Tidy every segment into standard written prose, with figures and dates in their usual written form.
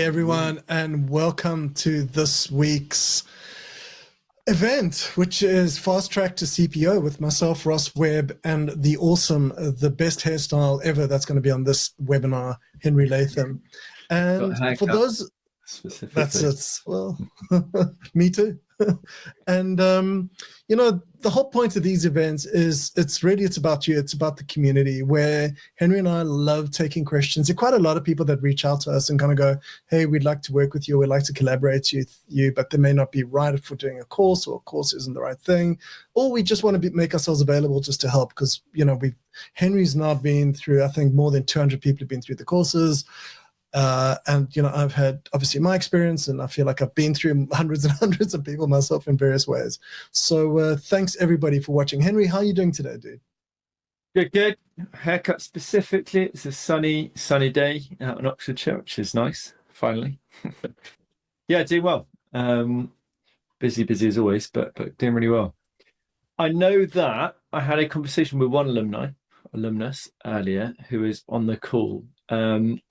everyone, and welcome to this week's event, which is Fast Track to CPO with myself, Ross Webb, and the best hairstyle ever that's going to be on this webinar, Henry Latham. And for those, that's it. Well, me too. And the whole point of these events is it's about you. It's about the community, where Henry and I love taking questions. There are quite a lot of people that reach out to us and kind of go, hey, we'd like to work with you, we'd like to collaborate with you, but they may not be right for doing a course, or a course isn't the right thing, or we just want to make ourselves available just to help, because Henry's now been through, I think, more than 200 people have been through the courses. And I've had obviously my experience, and I feel like I've been through hundreds and hundreds of people myself in various ways. So thanks everybody for watching. Henry, how are you doing today, dude? Good. Haircut specifically. It's a sunny day out in Oxfordshire, which is nice. Finally, yeah, doing well. Busy as always, but doing really well. I know that I had a conversation with one alumnus earlier who is on the call.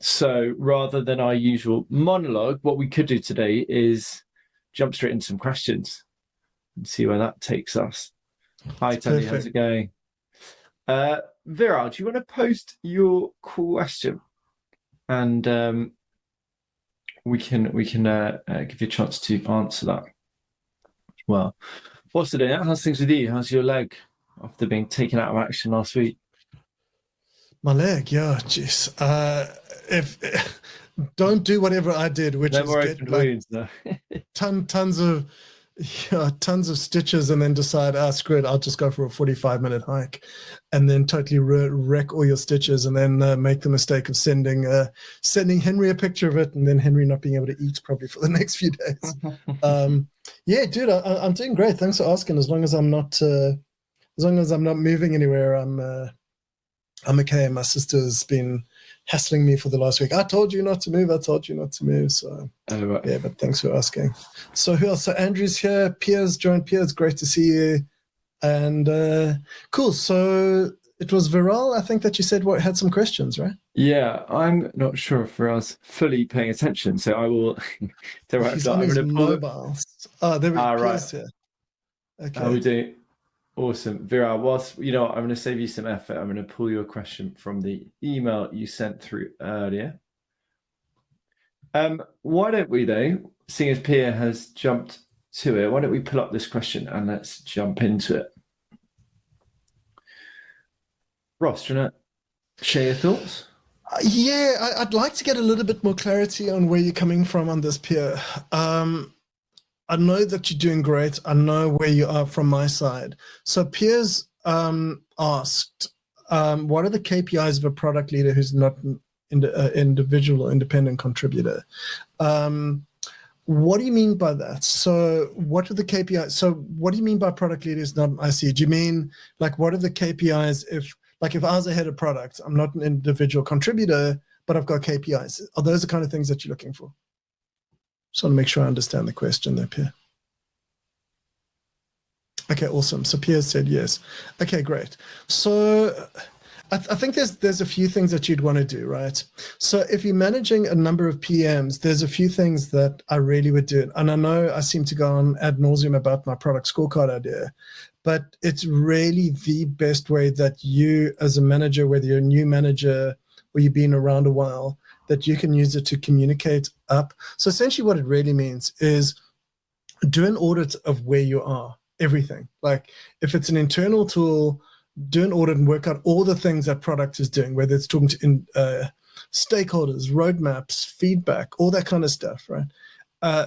So rather than our usual monologue, what we could do today is jump straight into some questions and see where that takes us. Hi, Tony, how's it going? Viral, do you want to post your question, and we can give you a chance to answer that. Well, what's the day? How's things with you? How's your leg after being taken out of action last week? My leg, yeah, jeez. If don't do whatever I did, which is get like tons of stitches, and then decide, screw it, I'll just go for a 45-minute hike, and then totally wreck all your stitches, and then make the mistake of sending Henry a picture of it, and then Henry not being able to eat probably for the next few days. Yeah, dude, I'm doing great. Thanks for asking. As long as I'm not moving anywhere, I'm okay. My sister's been hassling me for the last week. I told you not to move. So right. Yeah, but thanks for asking. So who else? So Andrew's here. Piers joined. Piers, great to see you. And cool. So it was Viral, I think, that you said had some questions, right? Yeah, I'm not sure if Viral's fully paying attention, so I will. He's on his mobile. Oh, there we go. Piers here. Okay. How are we doing? Awesome. Viral, whilst, I'm going to save you some effort, I'm going to pull your question from the email you sent through earlier. Why don't we, though, seeing as Pia has jumped to it, why don't we pull up this question and let's jump into it. Ross, do you want to share your thoughts? Yeah, I'd like to get a little bit more clarity on where you're coming from on this, Pia. I know that you're doing great. I know where you are from my side. So Piers asked, what are the KPIs of a product leader who's not an individual or independent contributor? What do you mean by that? So what are the KPIs? So what do you mean by product leader is not an IC? Do you mean, like, what are the KPIs if I was a head of product, I'm not an individual contributor, but I've got KPIs? Are those the kind of things that you're looking for? Just want to make sure I understand the question there, Pierre. Okay, awesome. So Pierre said yes. Okay, great. So I think there's a few things that you'd want to do, right? So if you're managing a number of PMs, there's a few things that I really would do. And I know I seem to go on ad nauseum about my product scorecard idea, but it's really the best way that you as a manager, whether you're a new manager or you've been around a while, that you can use it to communicate up. So essentially what it really means is do an audit of where you are, everything. Like if it's an internal tool, do an audit and work out all the things that product is doing, whether it's talking to stakeholders, roadmaps, feedback, all that kind of stuff, right?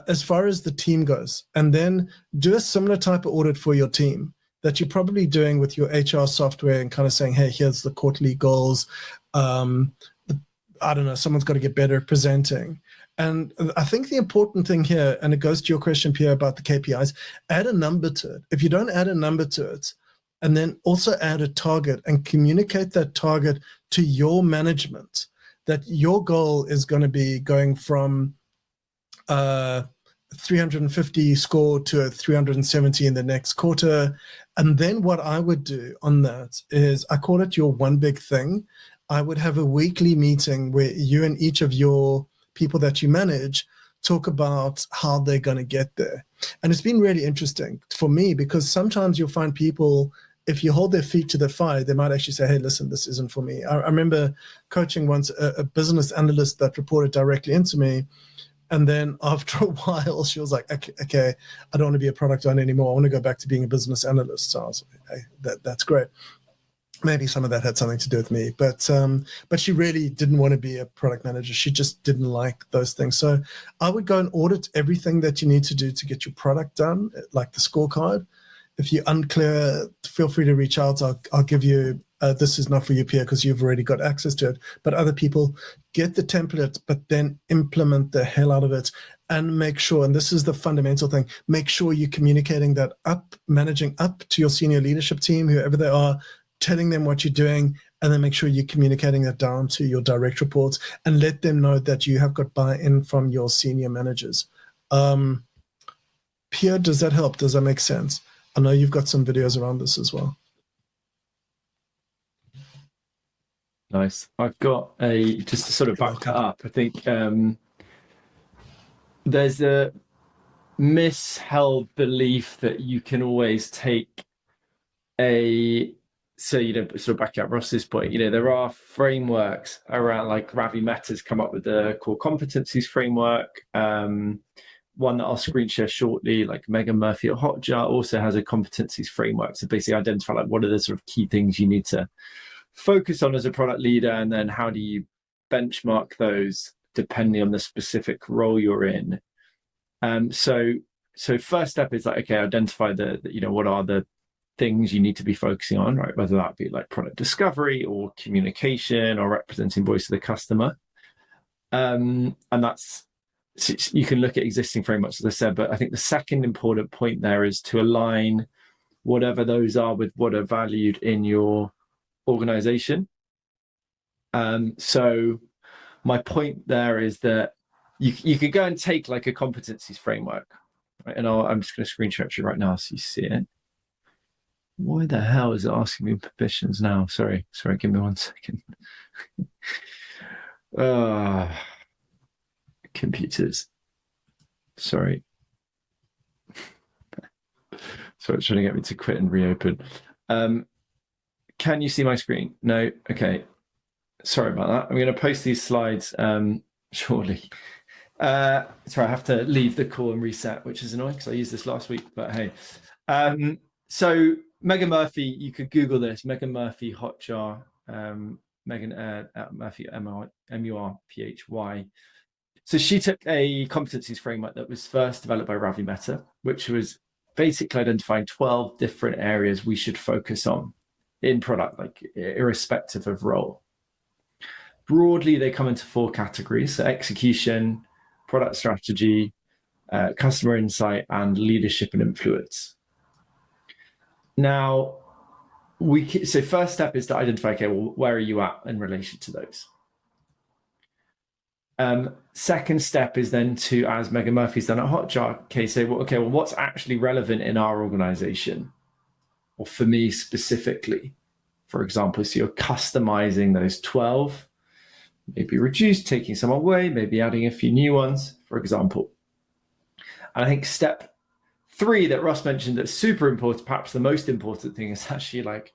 As far as the team goes. And then do a similar type of audit for your team that you're probably doing with your HR software, and kind of saying, hey, here's the quarterly goals. I don't know, someone's got to get better at presenting. And I think the important thing here, and it goes to your question, Pierre, about the KPIs, add a number to it. If you don't add a number to it, and then also add a target and communicate that target to your management, that your goal is going to be going from 350 score to a 370 in the next quarter. And then what I would do on that is, I call it your one big thing. I would have a weekly meeting where you and each of your people that you manage talk about how they're going to get there. And it's been really interesting for me, because sometimes you'll find people, if you hold their feet to the fire, they might actually say, hey, listen, this isn't for me. I remember coaching once a business analyst that reported directly into me. And then after a while, she was like, okay, I don't want to be a product owner anymore. I want to go back to being a business analyst. So I was like, hey, that's great. Maybe some of that had something to do with me, but she really didn't want to be a product manager. She just didn't like those things. So I would go and audit everything that you need to do to get your product done, like the scorecard. If you're unclear, feel free to reach out. I'll give you, this is not for you, Pierre, because you've already got access to it. But other people, get the template, but then implement the hell out of it, and make sure, and this is the fundamental thing, make sure you're communicating that up, managing up to your senior leadership team, whoever they are, telling them what you're doing, and then make sure you're communicating that down to your direct reports, and let them know that you have got buy-in from your senior managers. Pierre, does that help? Does that make sense? I know you've got some videos around this as well. Nice. I've got just to sort of back that up, I think there's a misheld belief that you can always take so, sort of back up Ross's point, there are frameworks around, like Ravi Mehta's come up with the core competencies framework. One that I'll screen share shortly, like Megan Murphy at Hotjar, also has a competencies framework to basically identify like what are the sort of key things you need to focus on as a product leader, and then how do you benchmark those depending on the specific role you're in. So first step is like, okay, identify what are the things you need to be focusing on, right? Whether that be like product discovery or communication or representing voice of the customer. And you can look at existing frameworks, as I said, but I think the second important point there is to align whatever those are with what are valued in your organization. So my point there is that you could go and take like a competencies framework, right? And I'm just going to screen share you right now so you see it. Why the hell is it asking me permissions now? Sorry, give me 1 second. Computers. Sorry. So it's trying to get me to quit and reopen. Can you see my screen? No? Okay. Sorry about that. I'm going to post these slides shortly. Sorry, I have to leave the call and reset, which is annoying because I used this last week, but hey. So Megan Murphy, you could Google this, Megan Murphy Hotjar, Megan Murphy, M-U-R-P-H-Y. So she took a competencies framework that was first developed by Ravi Mehta, which was basically identifying 12 different areas we should focus on in product, like irrespective of role. Broadly, they come into 4 categories: so execution, product strategy, customer insight, and leadership and influence. Now, so first step is to identify, okay, well, where are you at in relation to those? Second step is then to, as Megan Murphy's done at Hotjar, say, well, what's actually relevant in our organization? Or for me specifically, for example, so you're customizing those 12, maybe reduce, taking some away, maybe adding a few new ones, for example. And I think step 3 that Ross mentioned that's super important, perhaps the most important thing, is actually like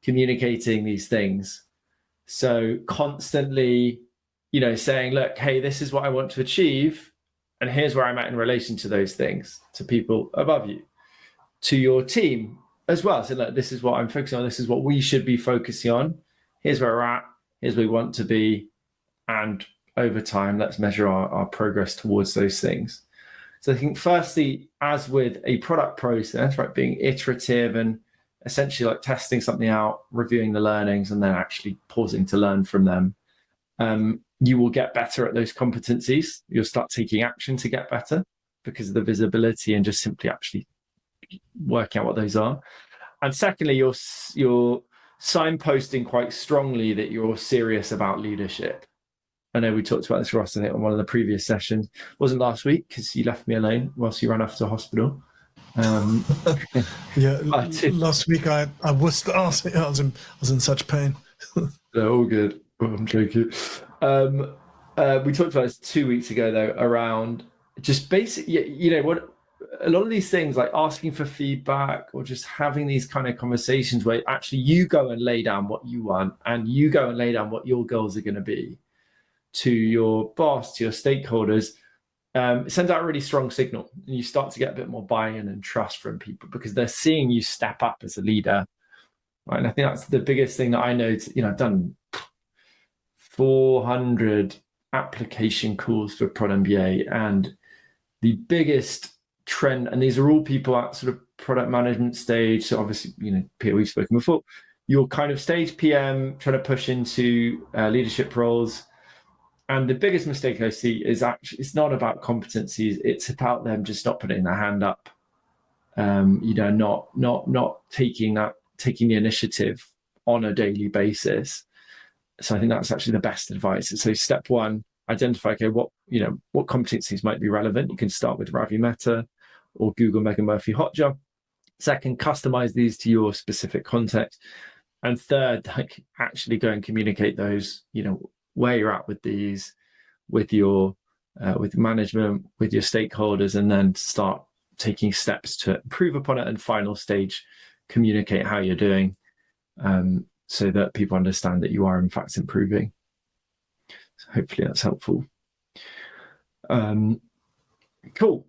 communicating these things. So constantly, saying, look, hey, this is what I want to achieve, and here's where I'm at in relation to those things, to people above you, to your team as well. So look, this is what I'm focusing on. This is what we should be focusing on. Here's where we're at. Here's where we want to be. And over time, let's measure our progress towards those things. So I think firstly, as with a product process, right, being iterative and essentially like testing something out, reviewing the learnings, and then actually pausing to learn from them, you will get better at those competencies. You'll start taking action to get better because of the visibility and just simply actually working out what those are. And secondly, you're signposting quite strongly that you're serious about leadership. I know we talked about this, Ross, I think, on one of the previous sessions. It wasn't last week because you left me alone whilst you ran off to hospital. Yeah, last week I was in such pain. They're all good. Oh, I'm joking. We talked about this 2 weeks ago, though, around just basic, what a lot of these things like asking for feedback or just having these kind of conversations where actually you go and lay down what you want and you go and lay down what your goals are going to be to your boss, to your stakeholders. It sends out a really strong signal, and you start to get a bit more buy-in and trust from people because they're seeing you step up as a leader. Right? And I think that's the biggest thing that I know. I've done 400 application calls for Prod MBA, and the biggest trend, and these are all people at sort of product management stage. So obviously, Peter, we've spoken before. Your kind of stage PM trying to push into leadership roles. And the biggest mistake I see is actually it's not about competencies; it's about them just not putting their hand up. Not taking the initiative on a daily basis. So I think that's actually the best advice. So step one, identify what competencies might be relevant. You can start with Ravi Mehta or Google Megan Murphy Hotjar. Second, customize these to your specific context. And third, actually go and communicate those, where you're at with these, with your with management, with your stakeholders, and then start taking steps to improve upon it. And final stage, communicate how you're doing, so that people understand that you are in fact improving. So hopefully that's helpful. Cool.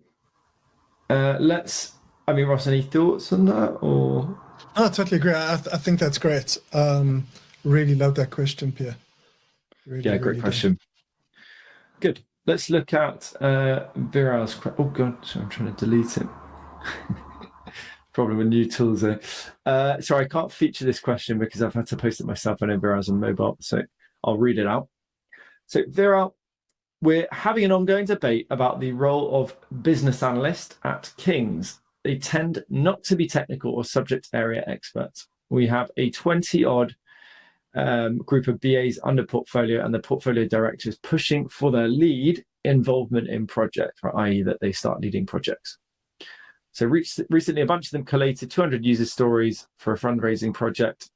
Ross, any thoughts on that? Or I totally agree. I think that's great. Really love that question, Pierre. Great question. Good. Let's look at Viral's. Oh god, sorry, I'm trying to delete it. Problem with new tools there. Sorry, I can't feature this question because I've had to post it myself. I know Viral's on mobile, so I'll read it out. So Viral, we're having an ongoing debate about the role of business analyst at King's. They tend not to be technical or subject area experts. We have a 20-odd group of BAs under portfolio, and the portfolio directors pushing for their lead involvement in projects, i.e. that they start leading projects. So recently, a bunch of them collated 200 user stories for a fundraising project.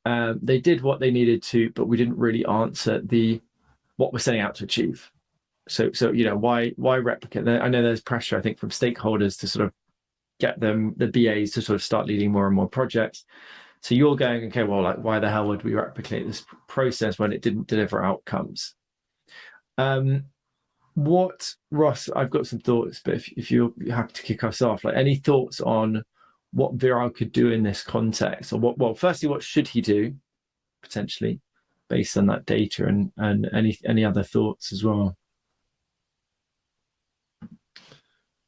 They did what they needed to, but we didn't really answer what we're setting out to achieve. So why replicate that? I know there's pressure, I think, from stakeholders to sort of get the BAs to sort of start leading more and more projects. So you're going, okay, well, why the hell would we replicate this process when it didn't deliver outcomes? Ross, I've got some thoughts, but if you're happy to kick us off, any thoughts on what Viral could do in this context, or firstly, what should he do potentially based on that data, and any other thoughts as well?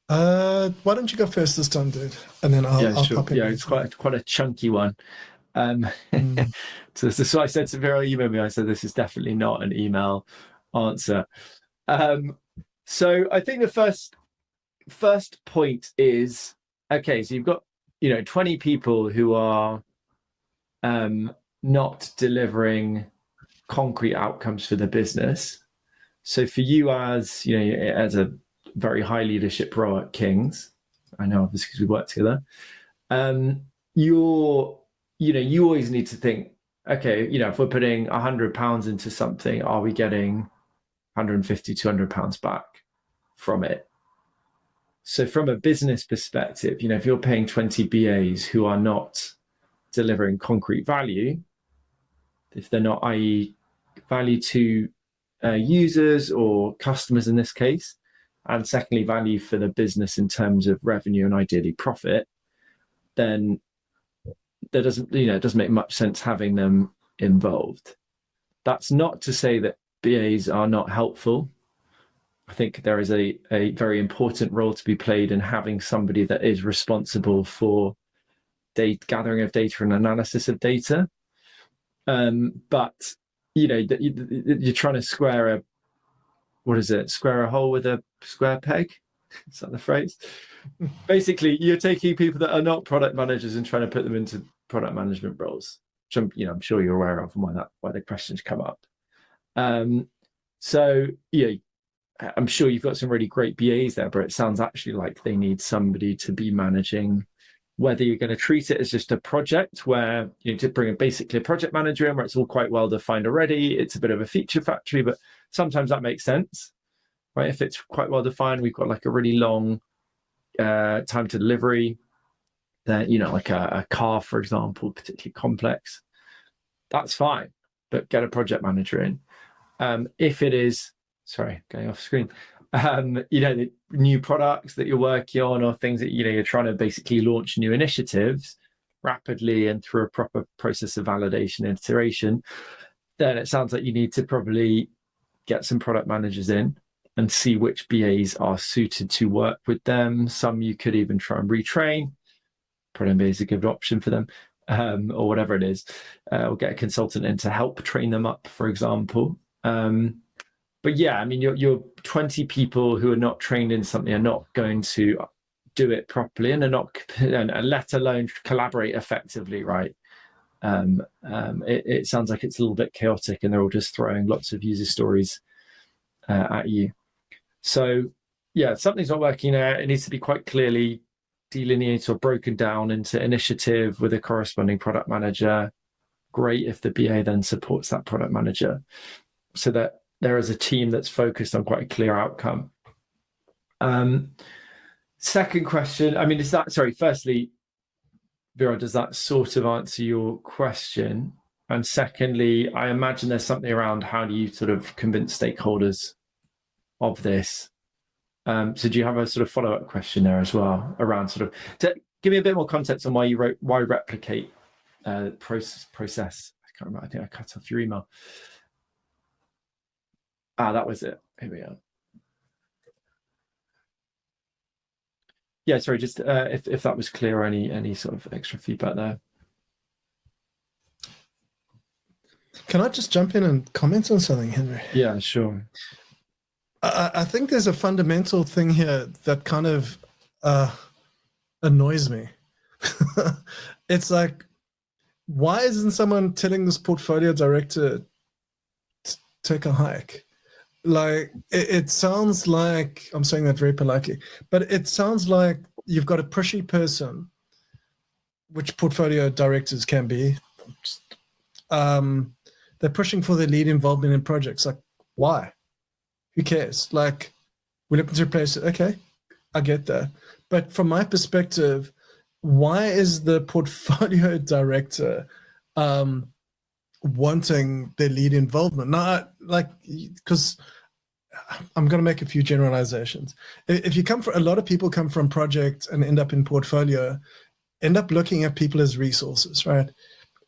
Why don't you go first this time, dude, and then I'll sure. pop in. Yeah, it's quite a chunky one. So this is what I said to Viral. You remember me? I said this is definitely not an email answer. So I think the first point is, okay, so you've got 20 people who are not delivering concrete outcomes for the business. So for you as a very high leadership role at King's, I know obviously because we work together, you always need to think, okay, if we're putting £100 into something, are we getting £150, £200 back from it? So from a business perspective, if you're paying 20 BAs who are not delivering concrete value, if they're not, i.e. value to users or customers in this case, and secondly, value for the business in terms of revenue and ideally profit, then it doesn't make much sense having them involved. That's not to say that BAs are not helpful. I think there is a very important role to be played in having somebody that is responsible for gathering of data and analysis of data. But you're trying to square a hole with a square peg? Is that the phrase? Basically, you're taking people that are not product managers and trying to put them into product management roles, which I'm sure you're aware of, and why the questions come up. So I'm sure you've got some really great BAs there, but it sounds actually like they need somebody to be managing, whether you're going to treat it as just a project where you need to bring basically a project manager in where it's all quite well defined already. It's a bit of a feature factory, but sometimes that makes sense, right? If it's quite well defined, we've got like a really long time to delivery, then, you know, like a car, for example, particularly complex, that's fine, but get a project manager in. If it is, sorry, going off screen, you know, the new products that you're working on, or things that, you know, you're trying to basically launch new initiatives rapidly and through a proper process of validation and iteration, then it sounds like you need to probably get some product managers in and see which BAs are suited to work with them. Some you could even try and retrain. Product MBA is a good option for them, or whatever it is, or get a consultant in to help train them up, for example. But yeah, I mean, your 20 people who are not trained in something are not going to do it properly, and are not, and let alone collaborate effectively, right? It sounds like it's a little bit chaotic, and they're all just throwing lots of user stories at you. So yeah, if something's not working there, it needs to be quite clearly delineated or broken down into initiative with a corresponding product manager. Great if the BA then supports that product manager, so that there is a team that's focused on quite a clear outcome. Second question, I mean, is that, sorry, firstly, Vera, does that sort of answer your question? And secondly, I imagine there's something around how do you sort of convince stakeholders of this? So do you have a sort of follow-up question there as well around sort of, to give me a bit more context on why you wrote, why replicate process? I can't remember, I think I cut off your email. That was it. Here we are. Yeah, sorry, just if that was clear, or any sort of extra feedback there. Can I just jump in and comment on something, Henry? Yeah, sure. I think there's a fundamental thing here that kind of annoys me. It's like, why isn't someone telling this portfolio director to take a hike? Like, it sounds like, I'm saying that very politely, but it sounds like you've got a pushy person, which portfolio directors can be. They're pushing for their lead involvement in projects. Like, why? Who cares? Like, we're looking to replace it. Okay, I get that. But from my perspective, why is the portfolio director wanting their lead involvement? Not like, because I'm going to make a few generalizations. If you come from, a lot of people come from projects and end up in portfolio, end up looking at people as resources, right?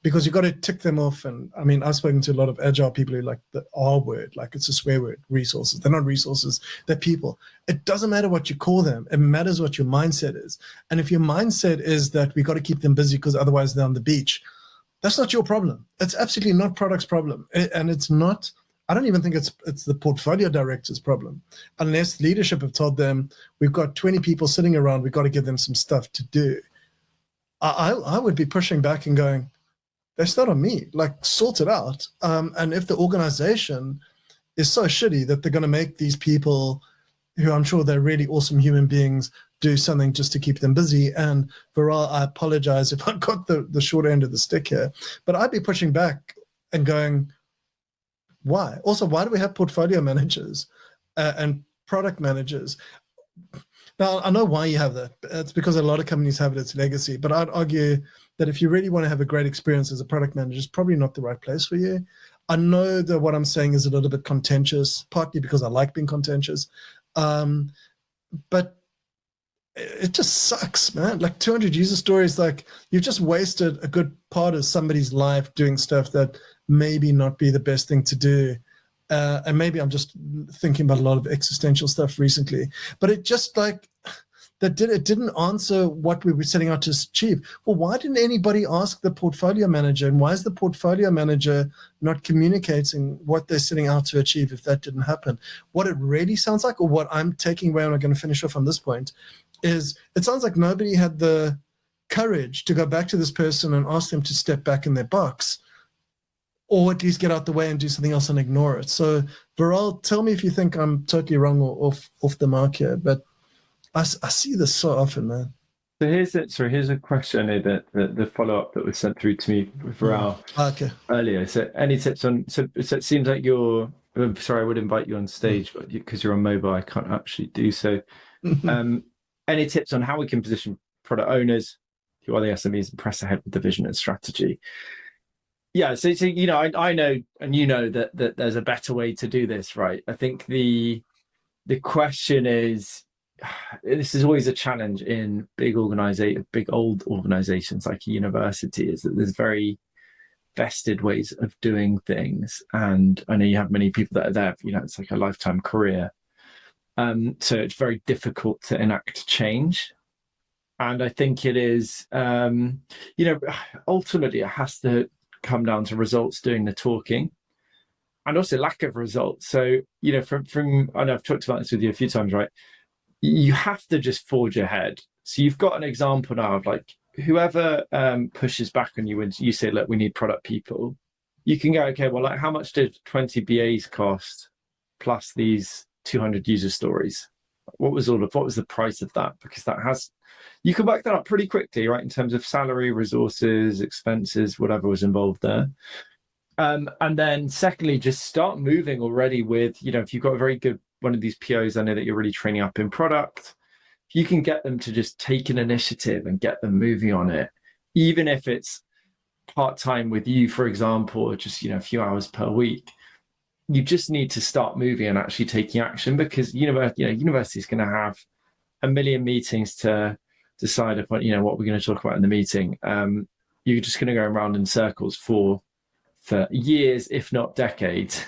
Because you've got to tick them off. And I mean, I've spoken to a lot of agile people who like the R word, like it's a swear word, resources. They're not resources, they're people. It doesn't matter what you call them. It matters what your mindset is. And if your mindset is that we got to keep them busy because otherwise they're on the beach, that's not your problem. It's absolutely not product's problem. And it's not, I don't even think it's the portfolio director's problem, unless leadership have told them, we've got 20 people sitting around, we've got to give them some stuff to do. I would be pushing back and going, that's not on me, like sort it out. And if the organization is so shitty that they're going to make these people, who I'm sure they're really awesome human beings, do something just to keep them busy. And Viral, I apologize if I got the short end of the stick here, but I'd be pushing back and going, why? Also, why do we have portfolio managers and product managers? Now, I know why you have that. It's because a lot of companies have it, it's legacy. But I'd argue that if you really want to have a great experience as a product manager, it's probably not the right place for you. I know that what I'm saying is a little bit contentious, partly because I like being contentious. But it just sucks, man. Like 200 user stories, like you've just wasted a good part of somebody's life doing stuff that maybe not be the best thing to do. And maybe I'm just thinking about a lot of existential stuff recently, but it just like it didn't answer what we were setting out to achieve. Well, why didn't anybody ask the portfolio manager, and why is the portfolio manager not communicating what they're setting out to achieve if that didn't happen? What it really sounds like, or what I'm taking away, and I'm going to finish off on this point, is it sounds like nobody had the courage to go back to this person and ask them to step back in their box, or at least get out the way and do something else and ignore it. So, Viral, tell me if you think I'm totally wrong or off the mark here, but I see this so often, man. So here's a question that the follow-up that was sent through to me with Viral Okay. earlier. So any tips on, so it seems like you're I'm sorry, I would invite you on stage, but because you're on mobile, I can't actually do so. Any tips on how we can position product owners who are the SMEs and press ahead with the vision and strategy? Yeah, so you know, I know, and you know that there's a better way to do this, right? I think the question is, this is always a challenge in big old organizations like a university, is that there's very vested ways of doing things, and I know you have many people that are there. You know, it's like a lifetime career, so it's very difficult to enact change. And I think it is, you know, ultimately it has to come down to results doing the talking, and also lack of results. So, you know, from I know I've talked about this with you a few times, right? You have to just forge ahead. So you've got an example now of like whoever pushes back on you and you say, look, we need product people. You can go, okay, well, like how much did 20 BAs cost plus these 200 user stories? What was the price of that? Because you can work that up pretty quickly, right? In terms of salary, resources, expenses, whatever was involved there. And then secondly, just start moving already with, you know, if you've got a very good one of these POs, I know that you're really training up in product. If you can get them to just take an initiative and get them moving on it, even if it's part-time with you, for example, or just, you know, a few hours per week, you just need to start moving and actually taking action, because university is going to have a million meetings to decide upon, you know, what we're going to talk about in the meeting. You're just going to go around in circles for years, if not decades,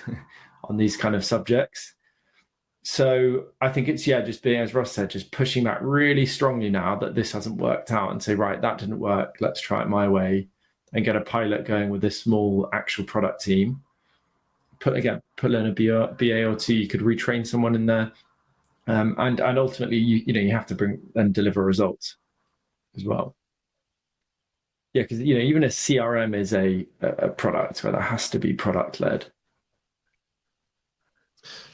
on these kind of subjects. So I think it's, just being, as Ross said, just pushing that really strongly now that this hasn't worked out, and say, right, that didn't work, let's try it my way, and get a pilot going with this small actual product team. Put in a BA or two, you could retrain someone in there. And ultimately, you have to bring and deliver results as well. Yeah, because even a CRM is a product where there has to be product led.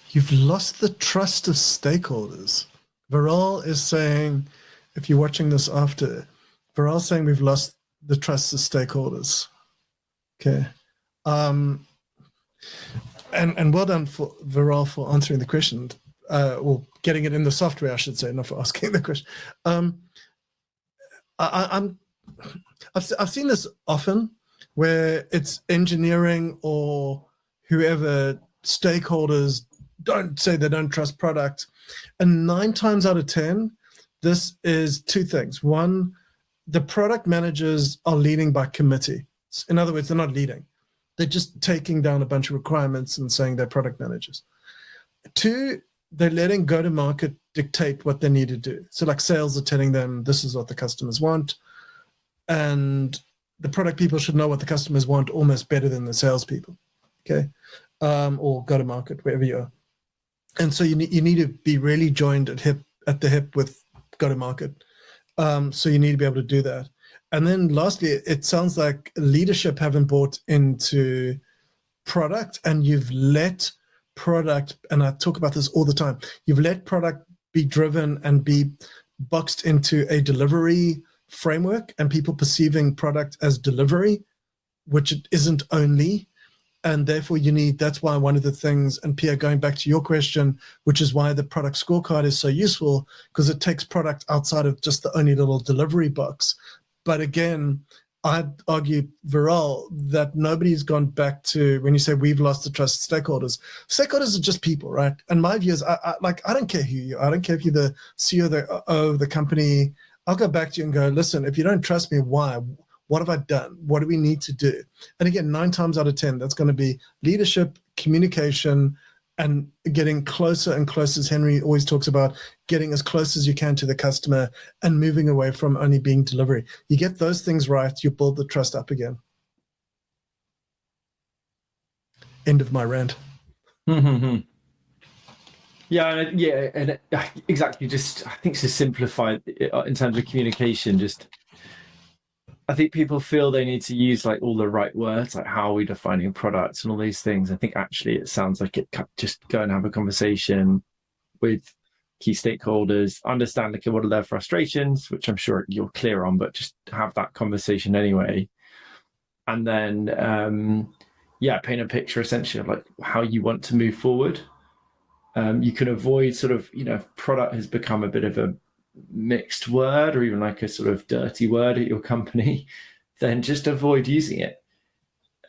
You've lost the trust of stakeholders. Viral is saying, if you're watching this after, Viral saying we've lost the trust of stakeholders. Okay. And well done for Viral for answering the question, or getting it in the software, I should say, not for asking the question. I've seen this often where it's engineering or whoever, stakeholders don't say they don't trust product. And 9 times out of 10, this is two things. One, the product managers are leading by committee. In other words, they're not leading. They're just taking down a bunch of requirements and saying they're product managers. 2, they're letting go-to-market dictate what they need to do. So like sales are telling them this is what the customers want, and the product people should know what the customers want almost better than the salespeople, okay? Or go-to-market, wherever you are. And so you need to be really joined at the hip with go-to-market. So you need to be able to do that. And then lastly, it sounds like leadership haven't bought into product, and you've let product, and I talk about this all the time, you've let product be driven and be boxed into a delivery framework, and people perceiving product as delivery, which it isn't only. And therefore that's why one of the things, and Pierre, going back to your question, which is why the product scorecard is so useful, because it takes product outside of just the only little delivery box. But again, I'd argue, Viral, that nobody's gone back to, when you say we've lost the trust of stakeholders are just people, right? And my view is, I don't care who you are. I don't care if you're the CEO of the company. I'll go back to you and go, listen, if you don't trust me, why? What have I done? What do we need to do? And again, 9 times out of 10, that's going to be leadership, communication, and getting closer and closer, as Henry always talks about, getting as close as you can to the customer and moving away from only being delivery. You get those things right, you build the trust up again. End of my rant. And exactly. Just, I think, to simplify in terms of communication, just I think people feel they need to use like all the right words, like how are we defining products and all these things. I think actually it sounds like it just go and have a conversation with key stakeholders, understand like what are their frustrations, which I'm sure you're clear on, but just have that conversation anyway. And then paint a picture essentially of like how you want to move forward. You can avoid sort of, if product has become a bit of a mixed word or even like a sort of dirty word at your company, then just avoid using it.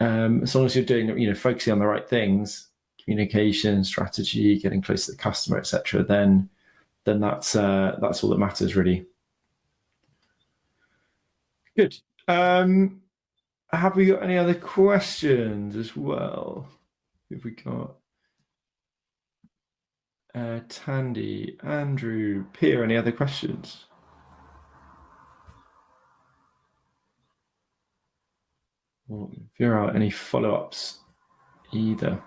As long as you're doing, focusing on the right things, communication, strategy, getting close to the customer, etc., then that's all that matters, really. Good. Have we got any other questions as well? Who have we got? Tandy, Andrew, Pierre, any other questions? Or Vera, any follow-ups either?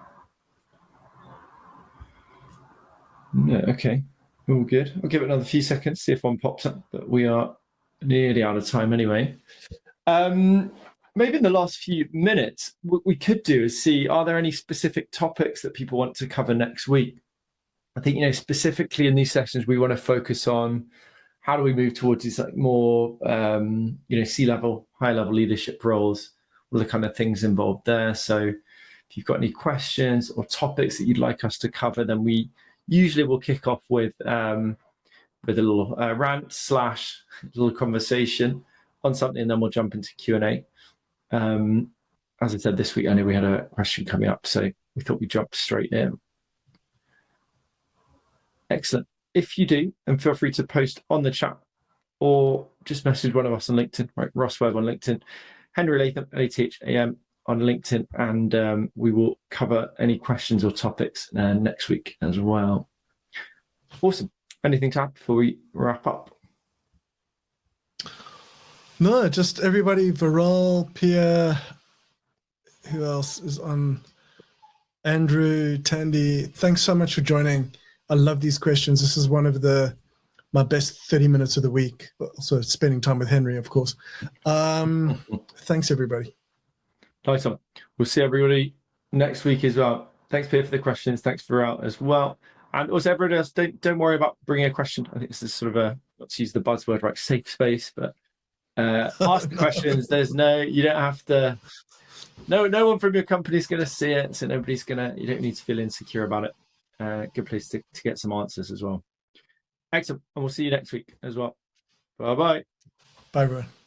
No, okay. All good. I'll give it another few seconds, see if one pops up, but we are nearly out of time anyway. Maybe in the last few minutes, what we could do is see, are there any specific topics that people want to cover next week? I think, specifically in these sessions, we want to focus on how do we move towards these like more, C-level, high-level leadership roles, all the kind of things involved there. So if you've got any questions or topics that you'd like us to cover, then we usually will kick off with a little rant / little conversation on something, and then we'll jump into Q&A. As I said, this week, I know we had a question coming up, so we thought we'd jump straight in. Excellent. If you do, and feel free to post on the chat or just message one of us on LinkedIn, right? Ross Webb on LinkedIn, Henry Latham, Latham on LinkedIn, and we will cover any questions or topics next week as well. Awesome. Anything to add before we wrap up? No, just everybody, Viral, Pierre, who else is on? Andrew, Tandy, thanks so much for joining. I love these questions. This is one of my best 30 minutes of the week. Also spending time with Henry, of course. Thanks, everybody. Nice one. We'll see everybody next week as well. Thanks, Pierre, for the questions. Thanks, Viral, as well. And also, everybody else, don't worry about bringing a question. I think this is sort of not to use the buzzword, right, safe space, but ask the questions. You don't have to. No one from your company is going to see it, so you don't need to feel insecure about it. Good place to get some answers as well. Excellent. And we'll see you next week as well. Bye-bye. Bye, everyone.